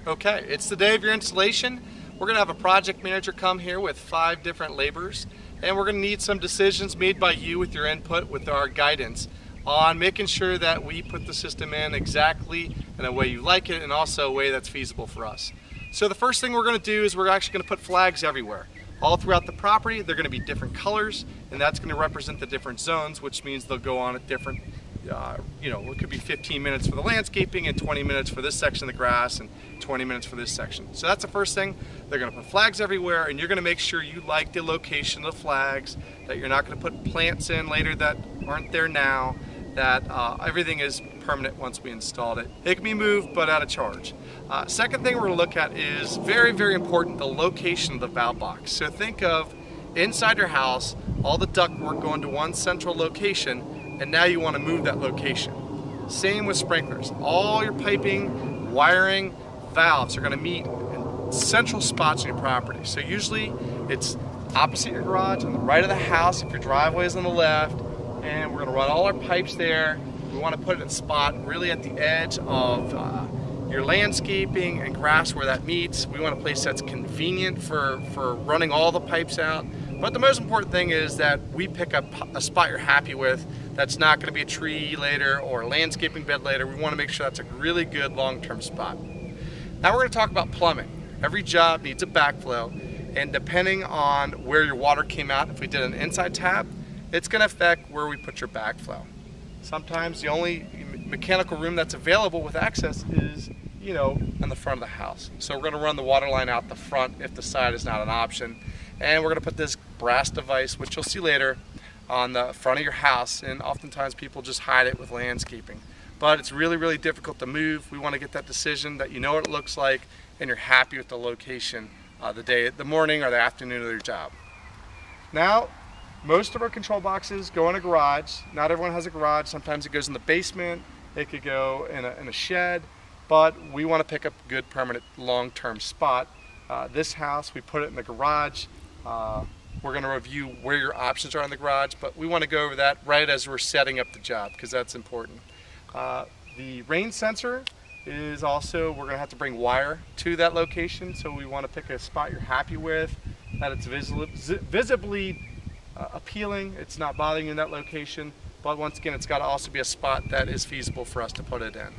Okay, it's the day of your installation. We're going to have a project manager come here with 5 different laborers, and we're going to need some decisions made by you with your input, with our guidance on making sure that we put the system in exactly in a way you like it and also a way that's feasible for us. So the first thing we're going to do is we're actually going to put flags everywhere. All throughout the property, they're going to be different colors, and that's going to represent the different zones, which means they'll go on at different it could be 15 minutes for the landscaping and 20 minutes for this section of the grass and 20 minutes for this section. So that's the first thing. They're going to put flags everywhere, and you're going to make sure you like the location of the flags, that you're not going to put plants in later that aren't there now, that everything is permanent once we installed it. It can be moved, but at a charge. Second thing we're going to look at is very, very important, the location of the valve box. So think of inside your house, all the ductwork going to one central location, and now you want to move that location. Same with sprinklers. All your piping, wiring, valves are going to meet in central spots in your property. So usually it's opposite your garage, on the right of the house if your driveway is on the left, and we're going to run all our pipes there. We want to put it in a spot really at the edge of your landscaping and grass where that meets. We want a place that's convenient for running all the pipes out. But the most important thing is that we pick up a spot you're happy with, that's not going to be a tree later or a landscaping bed later. We want to make sure that's a really good long-term spot. Now we're going to talk about plumbing. Every job needs a backflow, and depending on where your water came out, if we did an inside tap, it's going to affect where we put your backflow. Sometimes the only mechanical room that's available with access is, in the front of the house. So we're going to run the water line out the front if the side is not an option. And we're going to put this brass device, which you'll see later, on the front of your house, and oftentimes people just hide it with landscaping. But it's really, really difficult to move. We want to get that decision that you know what it looks like and you're happy with the location the morning or the afternoon of your job. Now, most of our control boxes go in a garage. Not everyone has a garage. Sometimes it goes in the basement. It could go in a shed, but we want to pick up a good permanent long-term spot. This house, we put it in the garage. We're going to review where your options are in the garage, but we want to go over that right as we're setting up the job because that's important. The rain sensor is also, we're going to have to bring wire to that location, so we want to pick a spot you're happy with, that it's visibly appealing, it's not bothering you in that location, but once again it's got to also be a spot that is feasible for us to put it in.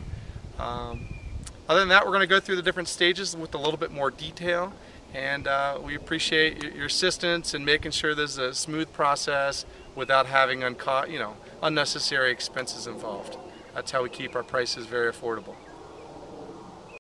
Other than that, we're going to go through the different stages with a little bit more detail, and we appreciate your assistance in making sure there's a smooth process without having unnecessary expenses involved. That's how we keep our prices very affordable.